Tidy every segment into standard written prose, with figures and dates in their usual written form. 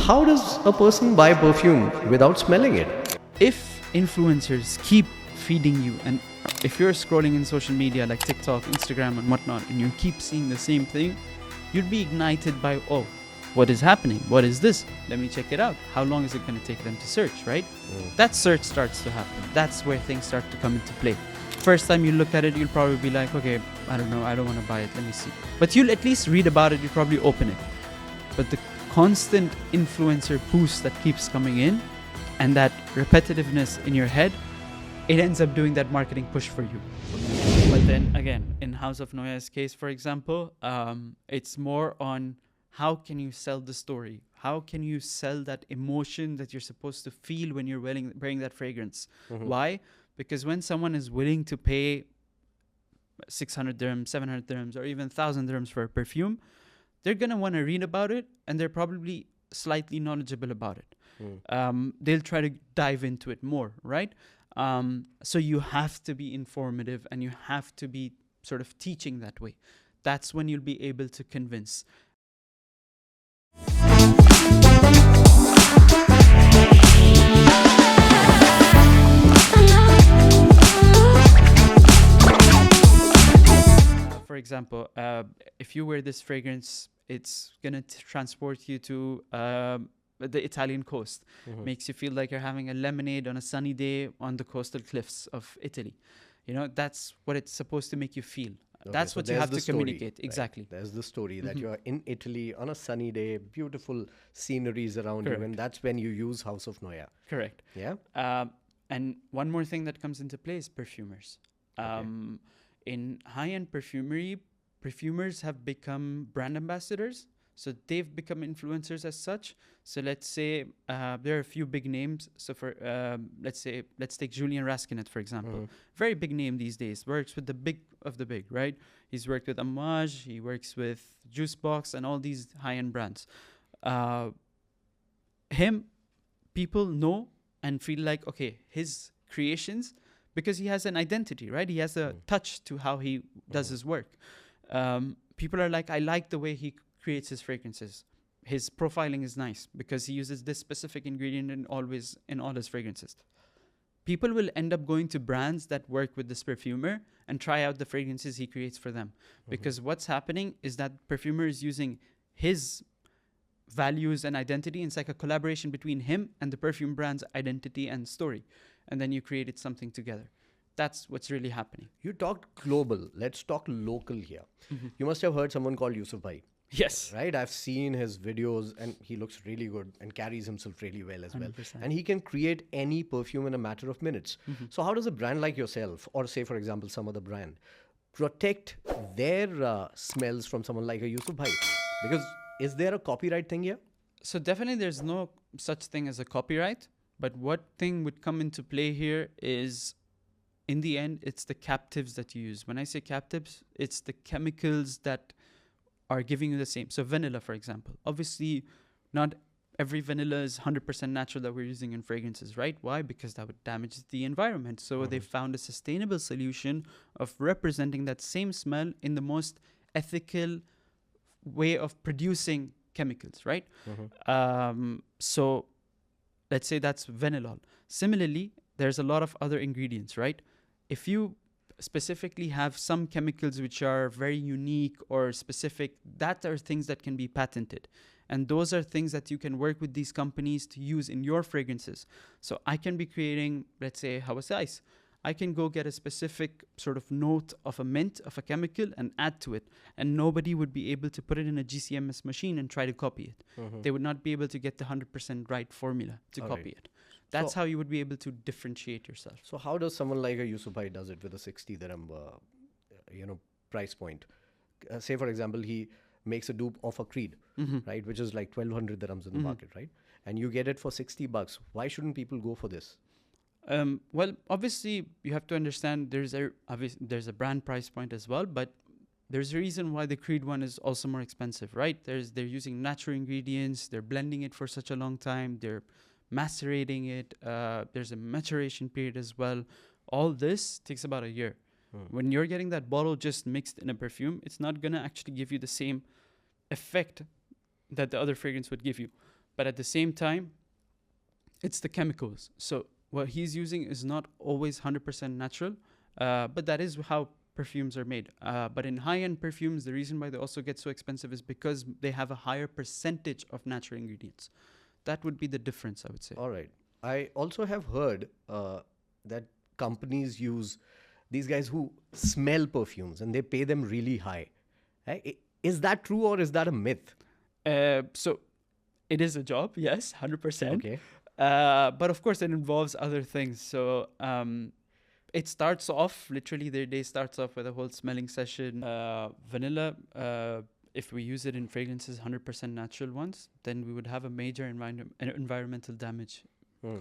how does a person buy perfume without smelling it? If influencers keep feeding you, and if you're scrolling in social media like TikTok, Instagram and whatnot, and you keep seeing the same thing, you'd be ignited by, oh, what is happening? What is this? Let me check it out. How long is it going to take them to search, right? That search starts to happen. That's where things start to come into play. First time you look at it, you'll probably be like, okay, I don't know, I don't want to buy it, let me see. But you'll at least read about it, you'll probably open it. But the constant influencer boost that keeps coming in and that repetitiveness in your head, it ends up doing that marketing push for you. But then again, in House of Noya's case, for example, it's more on how can you sell the story? How can you sell that emotion that you're supposed to feel when you're wearing that fragrance? Why? Because when someone is willing to pay 600 dirhams, 700 dirhams, or even 1,000 dirhams for a perfume, they're going to want to read about it and they're probably slightly knowledgeable about it. They'll try to dive into it more, right? So you have to be informative and you have to be sort of teaching that way. That's when you'll be able to convince. For example, if you wear this fragrance, it's gonna transport you to the Italian coast. Makes you feel like you're having a lemonade on a sunny day on the coastal cliffs of Italy. You know, that's what it's supposed to make you feel. Okay, that's so what you have to communicate. Right? Exactly. There's the story that you're in Italy on a sunny day, beautiful sceneries around you, and that's when you use House of Noya. Correct. Yeah. And one more thing that comes into play is perfumers. In high-end perfumery, perfumers have become brand ambassadors. So they've become influencers as such. So let's say there are a few big names. So for let's take Julian Raskinet, for example. Very big name these days. Works with the big of the big, right? He's worked with Amouage. He works with Juicebox and all these high-end brands. Him, people know and feel like, okay, his creations, because he has an identity, right? He has a touch to how he does his work. People are like, I like the way he creates his fragrances. His profiling is nice because he uses this specific ingredient in all his fragrances. People will end up going to brands that work with this perfumer and try out the fragrances he creates for them. Because what's happening is that perfumer is using his values and identity. It's like a collaboration between him and the perfume brand's identity and story. And then you created something together. That's what's really happening. You talked global. Let's talk local here. You must have heard someone called Yusuf Bhai. Yes. Right? I've seen his videos and he looks really good and carries himself really well as 100%. Well. And he can create any perfume in a matter of minutes. So how does a brand like yourself, or say, for example, some other brand, protect their smells from someone like a Yusuf Bhai? Because is there a copyright thing here? So definitely there's no such thing as a copyright. But what thing would come into play here is, in the end, it's the captives that you use. When I say captives, it's the chemicals that are giving you the same. So vanilla, for example. Obviously, not every vanilla is 100% natural that we're using in fragrances, right? Why? Because that would damage the environment. So they found a sustainable solution of representing that same smell in the most ethical way of producing chemicals, right? So let's say that's vanillol. Similarly, there's a lot of other ingredients, right? If you specifically have some chemicals which are very unique or specific, that are things that can be patented. And those are things that you can work with these companies to use in your fragrances. So I can be creating, let's say, Hawasais. I can go get a specific sort of note of a mint, of a chemical, and add to it. And nobody would be able to put it in a GCMS machine and try to copy it. They would not be able to get the 100% right formula to copy it. That's how you would be able to differentiate yourself. So how does someone like a Yusuf Bhai does it with a 60 dirham price point? Say, for example, he makes a dupe of a Creed, right, which is like 1,200 dirhams in the market, right? And you get it for $60. Why shouldn't people go for this? Well, obviously, you have to understand there's a brand price point as well, but there's a reason why the Creed one is also more expensive, right? They're using natural ingredients, they're blending it for such a long time, they're macerating it, there's a maturation period as well. All this takes about a year. When you're getting that bottle just mixed in a perfume, it's not going to actually give you the same effect that the other fragrance would give you. But at the same time, it's the chemicals. So what he's using is not always 100% natural, but that is how perfumes are made. But in high-end perfumes, the reason why they also get so expensive is because they have a higher percentage of natural ingredients. That would be the difference, I would say. All right. I also have heard that companies use these guys who smell perfumes and they pay them really high. Is that true or is that a myth? So it is a job, yes, 100%. Okay. But of course, it involves other things. So it starts off, literally, their day starts off with a whole smelling session. Vanilla, if we use it in fragrances, 100% natural ones, then we would have a major environmental damage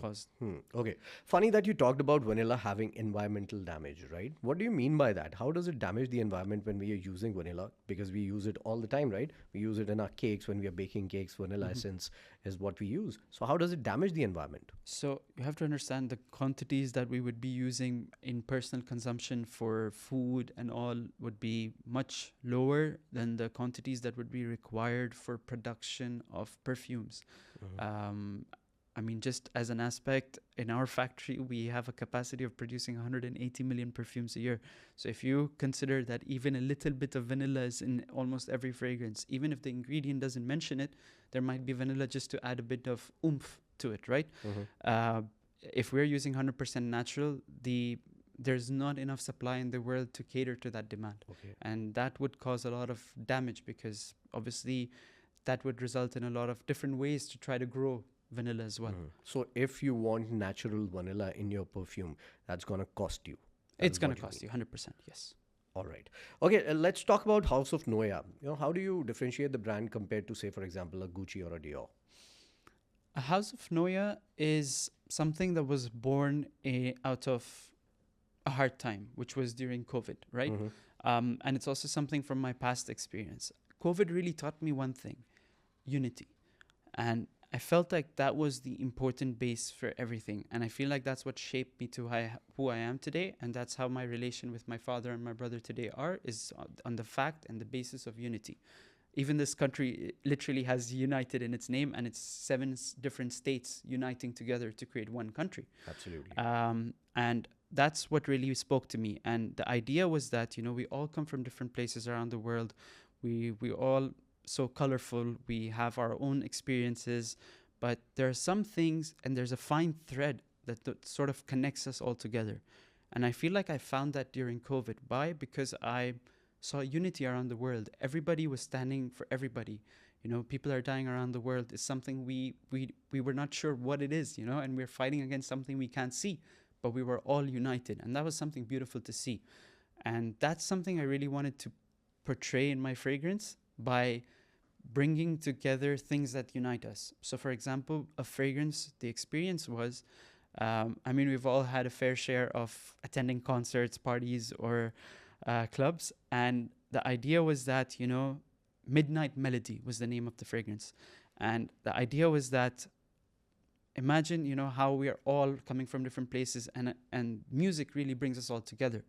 caused. Okay. Funny that you talked about vanilla having environmental damage, right? What do you mean by that? How does it damage the environment when we are using vanilla? Because we use it all the time, right? We use it in our cakes when we are baking cakes. Vanilla essence is what we use. So how does it damage the environment? So you have to understand the quantities that we would be using in personal consumption for food and all would be much lower than the quantities that would be required for production of perfumes. I mean, just as an aspect, in our factory, we have a capacity of producing 180 million perfumes a year. So if you consider that even a little bit of vanilla is in almost every fragrance, even if the ingredient doesn't mention it, there might be vanilla just to add a bit of oomph to it, right? If we're using 100% natural, there's not enough supply in the world to cater to that demand. Okay. And that would cause a lot of damage because obviously that would result in a lot of different ways to try to grow vanilla as well. So if you want natural vanilla in your perfume, that's going to cost you. It's going to cost you 100%, yes. All right. Okay, let's talk about House of Noya. How do you differentiate the brand compared to, say, for example, a Gucci or a Dior? A House of Noya is something that was born out of a hard time, which was during COVID, right? And it's also something from my past experience. COVID really taught me one thing, unity. And I felt like that was the important base for everything. And I feel like that's what shaped me to who I am today. And that's how my relation with my father and my brother today is on the fact and the basis of unity. Even this country literally has united in its name, and it's 7 different states uniting together to create one country. Absolutely. And that's what really spoke to me. And the idea was that, we all come from different places around the world. We all so colorful. We have our own experiences, but there are some things, and there's a fine thread that sort of connects us all together. And I feel like I found that during COVID. Why? Because I saw unity around the world. Everybody was standing for everybody. People are dying around the world. It's something we were not sure what it is, and we're fighting against something we can't see, but we were all united. And that was something beautiful to see. And that's something I really wanted to portray in my fragrance by bringing together things that unite us. So for example, a fragrance, the experience was, we've all had a fair share of attending concerts, parties, or clubs. And the idea was that, Midnight Melody was the name of the fragrance. And the idea was that, imagine, how we are all coming from different places and music really brings us all together.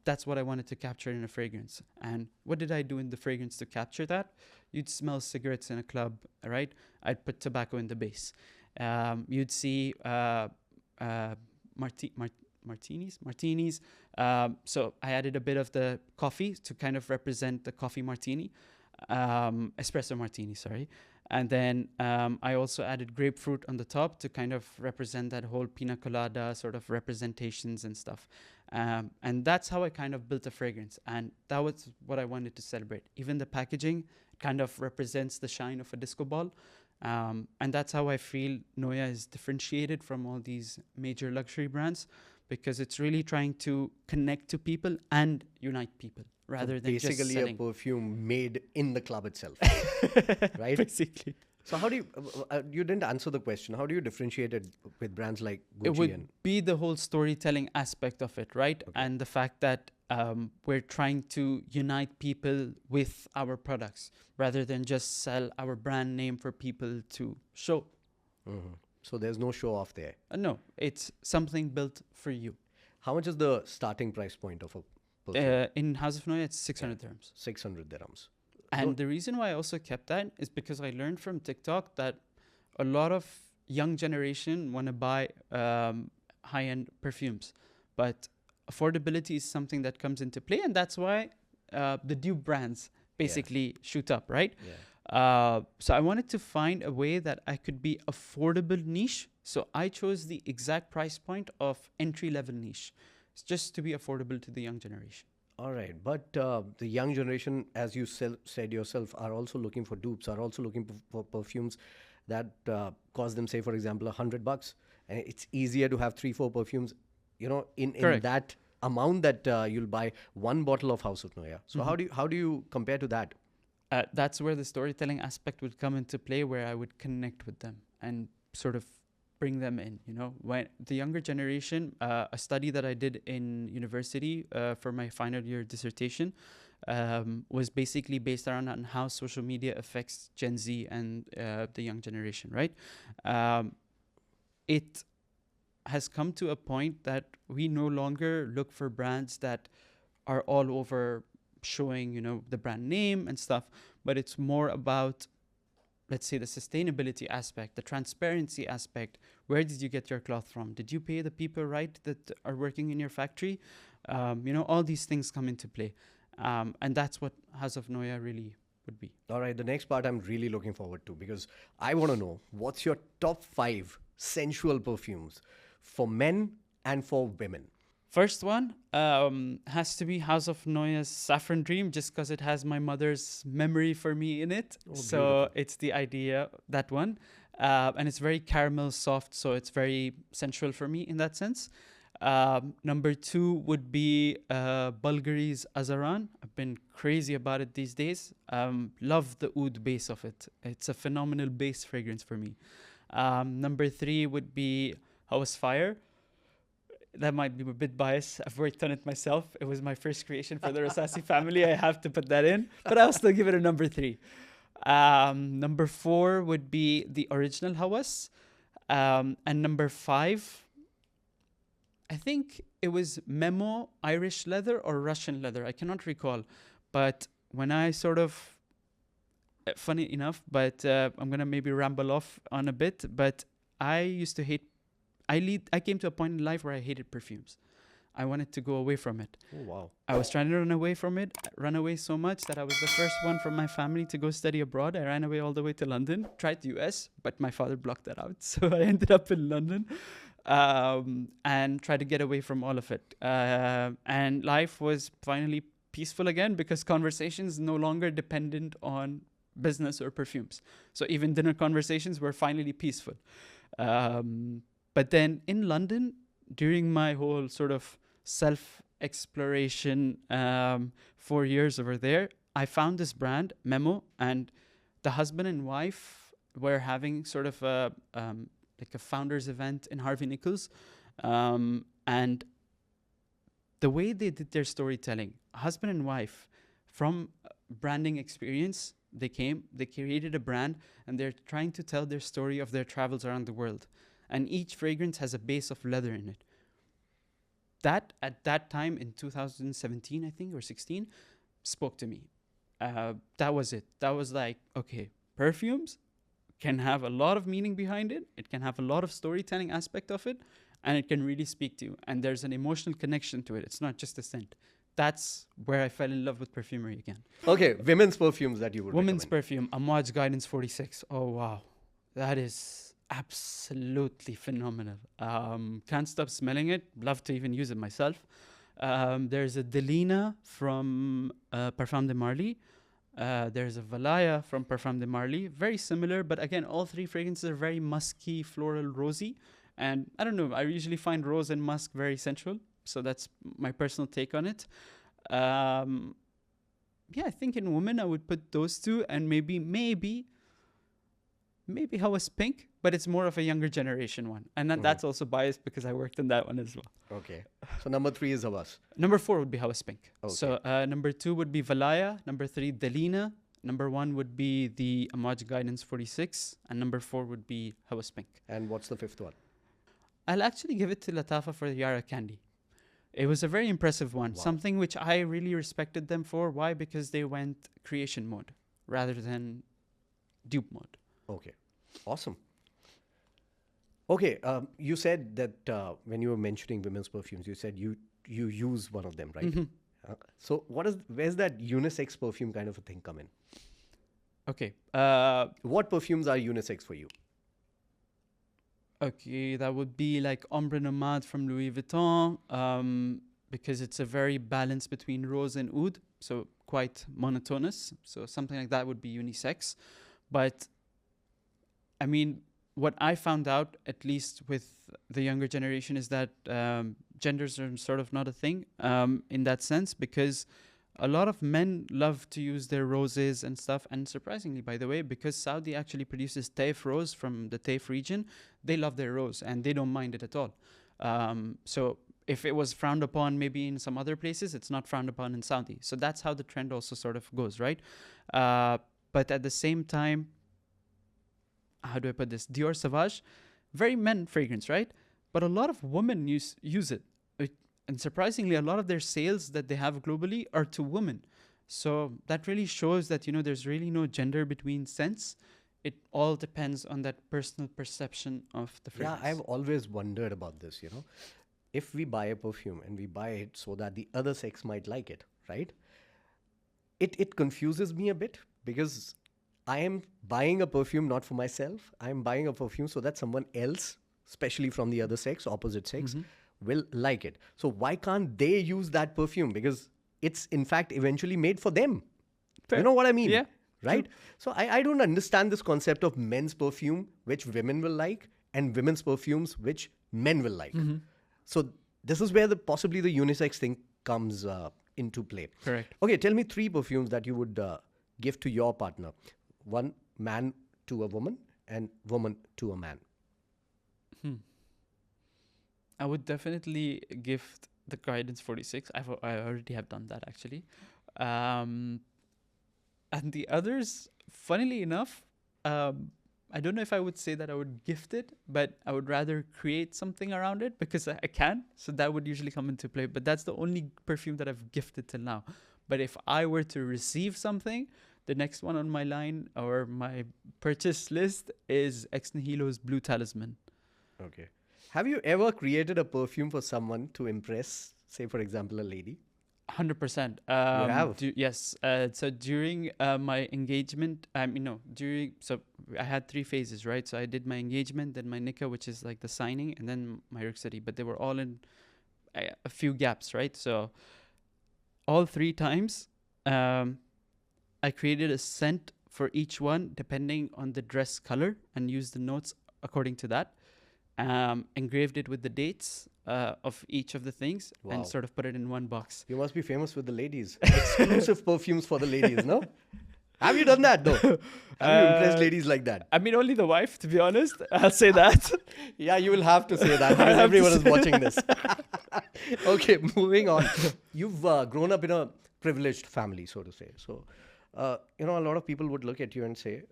That's what I wanted to capture in a fragrance. And what did I do in the fragrance to capture that? You'd smell cigarettes in a club, right? I'd put tobacco in the base. You'd see martinis. So I added a bit of the coffee to kind of represent the coffee martini, espresso martini, sorry. And then I also added grapefruit on the top to kind of represent that whole pina colada sort of representations and stuff. And that's how I kind of built a fragrance. And that was what I wanted to celebrate. Even the packaging kind of represents the shine of a disco ball. And that's how I feel Noya is differentiated from all these major luxury brands, because it's really trying to connect to people and unite people rather than just basically selling. A perfume made in the club itself, right? Basically. So how do you, you didn't answer the question. How do you differentiate it with brands like Gucci? It would be the whole storytelling aspect of it, right? Okay. And the fact that we're trying to unite people with our products rather than just sell our brand name for people to show. So there's no show off there? No, it's something built for you. How much is the starting price point of a perfume? In House of Noya, it's 600 dirhams. 600 dirhams. And the reason why I also kept that is because I learned from TikTok that a lot of young generation want to buy high-end perfumes, but affordability is something that comes into play, and that's why the Dupe brands basically shoot up, right? So I wanted to find a way that I could be affordable niche. So I chose the exact price point of entry-level niche. It's just to be affordable to the young generation. All right, but the young generation, as you said yourself, are also looking for dupes, are also looking for perfumes that cost them, say, for example, $100, and it's easier to have 3-4 perfumes, in that amount that you'll buy one bottle of House of Noya. So how do you compare to that? That's where the storytelling aspect would come into play, where I would connect with them and sort of bring them in. When the younger generation, a study that I did in university for my final year dissertation was basically based around on how social media affects Gen Z and the young generation, right? It has come to a point that we no longer look for brands that are all over showing, the brand name and stuff, but it's more about, let's say, the sustainability aspect, the transparency aspect. Where did you get your cloth from? Did you pay the people right that are working in your factory? All these things come into play. And that's what House of Noya really would be. All right, the next part I'm really looking forward to, because I want to know what's your top 5 sensual perfumes for men and for women. First one has to be House of Noya's Saffron Dream, just because it has my mother's memory for me in it. Oh, so beautiful. it's the idea, that one. And it's very caramel soft, so it's very sensual for me in that sense. Number 2 would be Bulgari's Azaran. I've been crazy about it these days. Love the oud base of it. It's a phenomenal base fragrance for me. Number 3 would be House Fire. That might be a bit biased. I've worked on it myself. It was my first creation for the Rasasi family. I have to put that in, but I'll still give it a number 3. Number 4 would be the original Hawas. And number 5, I think it was Memo Irish leather or Russian leather. I cannot recall. But when I sort of, funny enough, but I'm going to maybe ramble off on a bit, but I used to hate, I came to a point in life where I hated perfumes. I wanted to go away from it. Oh, wow. I was trying to run away so much that I was the first one from my family to go study abroad. I ran away all the way to London, tried the US, but my father blocked that out. So I ended up in London and tried to get away from all of it. And life was finally peaceful again, because conversations no longer dependent on business or perfumes. So even dinner conversations were finally peaceful. But then in London, during my whole sort of self-exploration 4 years over there, I found this brand, Memo, and the husband and wife were having sort of like a founders event in Harvey Nichols. And the way they did their storytelling, husband and wife, from branding experience, they created a brand, and they're trying to tell their story of their travels around the world. And each fragrance has a base of leather in it. That, at that time in 2017, I think, or 16, spoke to me. That was it. That was like, okay, perfumes can have a lot of meaning behind it. It can have a lot of storytelling aspect of it, and it can really speak to you. And there's an emotional connection to it. It's not just a scent. That's where I fell in love with perfumery again. Okay, women's perfumes that you would Women's recommend. perfume, Amouage Guidance 46. Oh, wow. That is absolutely phenomenal. Can't stop smelling it. Love to even use it myself. There's a Delina from Parfum de Marly. There's a Valaya from Parfum de Marly. Very similar, but again, all 3 fragrances are very musky, floral, rosy. And I don't know, I usually find rose and musk very sensual. So that's my personal take on it. Yeah, I think in women, I would put those 2, and maybe Hawas Pink, but it's more of a younger generation one. And that's also biased because I worked on that one as well. Okay. So number 3 is Hawas. Number 4 would be Hawas Pink. Okay. So number 2 would be Valaya. Number 3, Delina. Number 1 would be the Amouage Guidance 46. And number 4 would be Hawas Pink. And what's the 5th one? I'll actually give it to Latafa for Yara Candy. It was a very impressive one. Wow. Something which I really respected them for. Why? Because they went creation mode rather than dupe mode. Okay. Awesome. Okay, you said that when you were mentioning women's perfumes, you said you use one of them, right? Mhm. So where's that unisex perfume kind of a thing come in? Okay. What perfumes are unisex for you? Okay, that would be like Ombre Nomade from Louis Vuitton, because it's a very balance between rose and oud, so quite monotonous. So something like that would be unisex. But I mean, what I found out, at least with the younger generation, is that genders are sort of not a thing in that sense, because a lot of men love to use their roses and stuff. And surprisingly, by the way, because Saudi actually produces Taif rose from the Taif region, they love their rose and they don't mind it at all. So if it was frowned upon maybe in some other places, it's not frowned upon in Saudi. So that's how the trend also sort of goes, right? But at the same time, how do I put this? Dior Sauvage, very men fragrance, right? But a lot of women use it. And surprisingly, a lot of their sales that they have globally are to women. So that really shows that, there's really no gender between scents. It all depends on that personal perception of the Yeah, fragrance. I've always wondered about this, you know. If we buy a perfume and we buy it so that the other sex might like it, right? It confuses me a bit because I am buying a perfume not for myself. I'm buying a perfume so that someone else, especially from the other sex, opposite sex, Mm-hmm. will like it. So why can't they use that perfume? Because it's in fact eventually made for them. You Fair. know what I mean? Yeah. True. Right? So I don't understand this concept of men's perfume, which women will like, and women's perfumes, which men will like. Mm-hmm. So this is where possibly the unisex thing comes into play. Correct. Okay, tell me three perfumes that you would give to your partner. One man to a woman and woman to a man. Hmm. I would definitely gift the Guidance 46. I already have done that actually. Um, and the others, funnily enough, I don't know if I would say that I would gift it, but I would rather create something around it because I can. So that would usually come into play. But that's the only perfume that I've gifted till now. But if I were to receive something, the next one on my line or my purchase list is Ex Nihilo's Blue Talisman. Okay. Have you ever created a perfume for someone to impress, say, for example, a lady? 100%. You have? Yes. So during my engagement, so I had 3 phases, right? So I did my engagement, then my nikah, which is like the signing, and then my rukhsati. But they were all in a few gaps, right? So all 3 times, I created a scent for each one depending on the dress color and used the notes according to that. Engraved it with the dates of each of the things Wow. and sort of put it in one box. You must be famous with the ladies. Exclusive perfumes for the ladies, no? Have you done that though? Have you impressed ladies like that? I mean, only the wife, to be honest. I'll say that. Yeah, you will have to say that I because have to everyone is say watching this. Okay, moving on. You've grown up in a privileged family, so to say. So, a lot of people would look at you and say,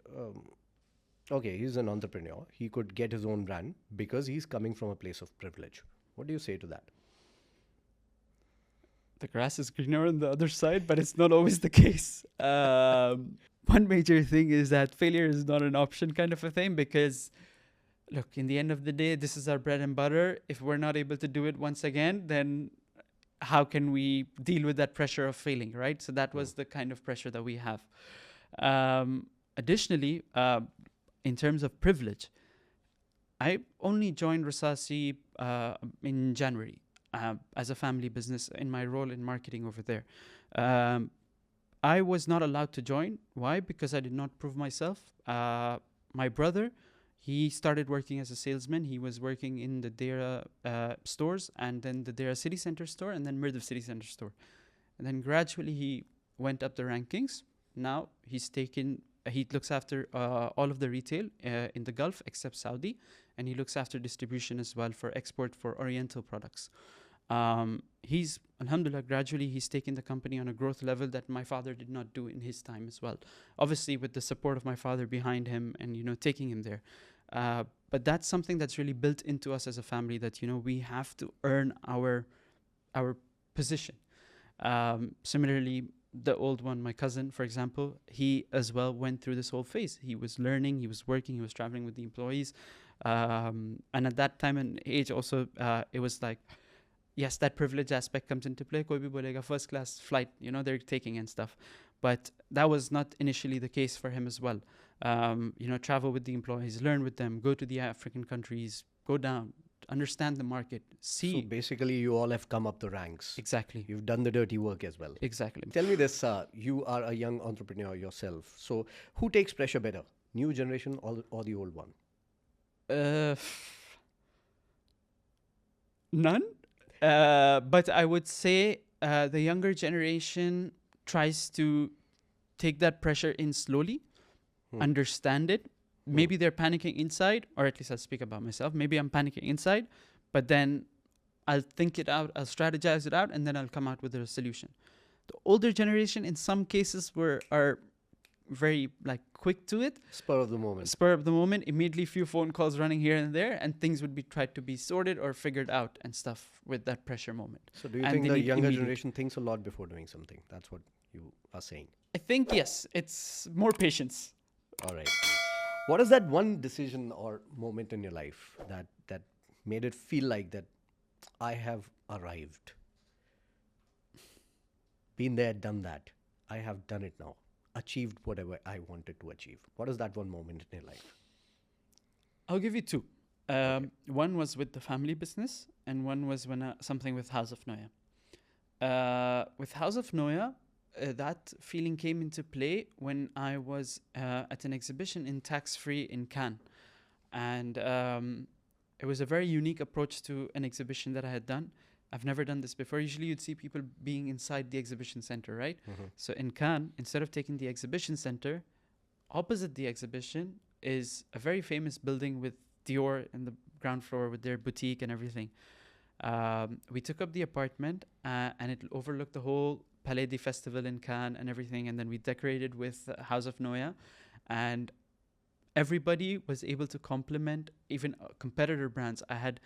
okay, he's an entrepreneur. He could get his own brand because he's coming from a place of privilege. What do you say to that? The grass is greener on the other side, but it's not always the case. One major thing is that failure is not an option, kind of a thing, because look, in the end of the day, this is our bread and butter. If we're not able to do it once again, then how can we deal with that pressure of failing, right? So that was the kind of pressure that we have. Additionally, in terms of privilege, I only joined Rasasi in January as a family business in my role in marketing over there. I was not allowed to join. Why? Because I did not prove myself. My brother, he started working as a salesman. He was working in the Dera stores and then the Dera City Center store and then Mirdif City Center store. And then gradually he went up the rankings. Now he looks after all of the retail in the Gulf except Saudi, and he looks after distribution as well for export for Oriental products. He's, alhamdulillah, gradually he's taken the company on a growth level that my father did not do in his time as well. Obviously with the support of my father behind him and, taking him there. But that's something that's really built into us as a family that, we have to earn our position. Similarly, the old one, my cousin, for example, he as well went through this whole phase. He was learning, he was working, he was traveling with the employees. And at that time and age also, it was like, yes, that privilege aspect comes into play. Koi bhi bolega first class flight, you know, they're taking and stuff. But that was not initially the case for him as well. You know, travel with the employees, learn with them, go to the African countries, go down, understand the market, see. So basically, you all have come up the ranks. Exactly. You've done the dirty work as well. Exactly. Tell me this, you are a young entrepreneur yourself. So who takes pressure better, new generation or the old one? None. But I would say the younger generation tries to take that pressure in slowly, understand it. Maybe they're panicking inside, or at least I'll speak about myself. Maybe I'm panicking inside, but then I'll think it out, I'll strategize it out, and then I'll come out with a solution. The older generation, in some cases, are very like quick to it. Spur of the moment. Spur of the moment. Immediately, few phone calls running here and there, and things would be tried to be sorted or figured out and stuff with that pressure moment. So do you think the younger generation thinks a lot before doing something? That's what you are saying. I think yes, it's more patience. All right. What is that one decision or moment in your life that made it feel like that I have arrived? Been there, done that. I have done it now. Achieved whatever I wanted to achieve. What is that one moment in your life? I'll give you two. One was with the family business, and one was when something with House of Noya. With House of Noya, that feeling came into play when I was at an exhibition in Tax Free in Cannes. And it was a very unique approach to an exhibition that I had done. I've never done this before. Usually you'd see people being inside the exhibition center, right? So in Cannes, instead of taking the exhibition center, opposite the exhibition is a very famous building with Dior in the ground floor with their boutique and everything. We took up the apartment and it overlooked the whole Palais des Festivals in Cannes and everything. And then we decorated with House of Noya. And everybody was able to compliment even competitor brands. I had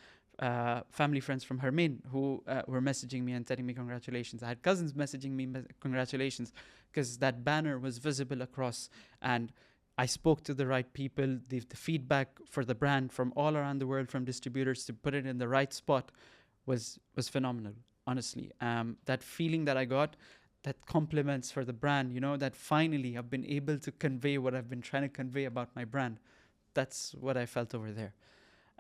family friends from Hermine who were messaging me and telling me congratulations. I had cousins messaging me congratulations because that banner was visible across, and I spoke to the right people. The feedback for the brand from all around the world, from distributors, to put it in the right spot was phenomenal, honestly. That feeling that I got, that compliments for the brand, you know, that finally I've been able to convey what I've been trying to convey about my brand. That's what I felt over there.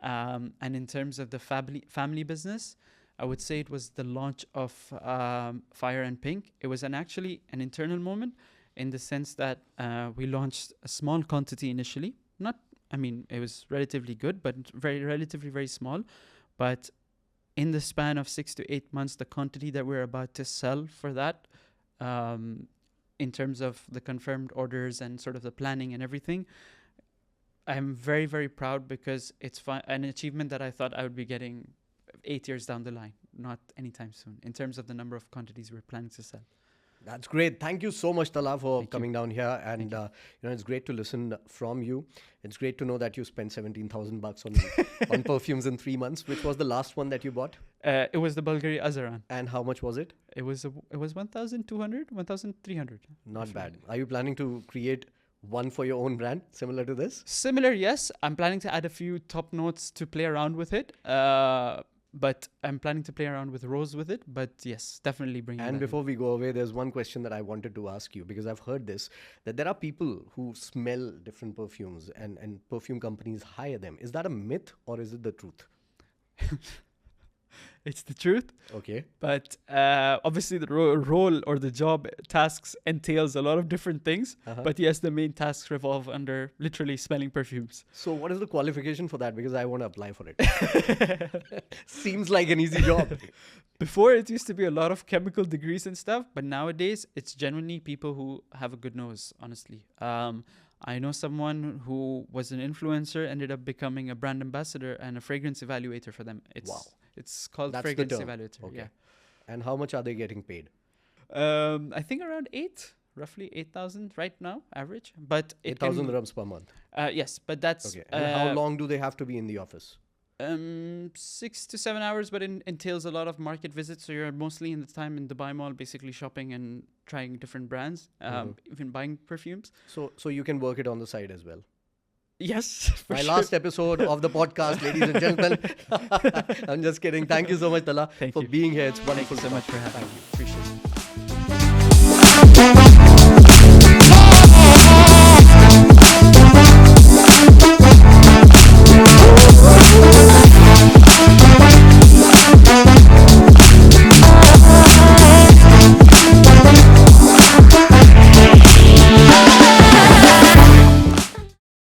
And in terms of the family business, I would say it was the launch of Fire and Pink. It was actually an internal moment in the sense that we launched a small quantity initially. It was relatively good, but relatively very small. But in the span of 6 to 8 months, the quantity that we're about to sell for that, in terms of the confirmed orders and sort of the planning and everything, I'm very, very proud because it's an achievement that I thought I would be getting 8 years down the line, not anytime soon, in terms of the number of quantities we're planning to sell. That's great. Thank you so much, Tala, for coming down here. And it's great to listen from you. It's great to know that you spent $17,000 on perfumes in 3 months. Which was the last one that you bought? It was the Bulgari Azaran. And how much was it? It was 1,200, 1,300. Not bad. Are you planning to create one for your own brand, similar to this? Similar, yes. I'm planning to add a few top notes to play around with it. But I'm planning to play around with Rose with it. But yes, definitely bring it. And before we go away, there's one question that I wanted to ask you, because I've heard this, that there are people who smell different perfumes and perfume companies hire them. Is that a myth or is it the truth? It's the truth. Okay. But obviously the role or the job tasks entails a lot of different things. But yes, the main tasks revolve under literally smelling perfumes. So what is the qualification for that? Because I want to apply for it. Seems like an easy job. Before, it used to be a lot of chemical degrees and stuff. But nowadays, it's genuinely people who have a good nose, honestly. I know someone who was an influencer, ended up becoming a brand ambassador and a fragrance evaluator for them. It's called fragrance evaluator. Okay. Yeah. And how much are they getting paid? I think around roughly 8,000 right now, average. But 8,000 dirhams per month. Yes, but that's okay. And how long do they have to be in the office? 6 to 7 hours, but it entails a lot of market visits. So you're mostly in the time in Dubai Mall, basically shopping and trying different brands, even buying perfumes. So you can work it on the side as well. Yes. My last episode of the podcast, ladies and gentlemen. I'm just kidding. Thank you so much, Tala, for being here. It's wonderful. Thank you so much for having me. Appreciate it.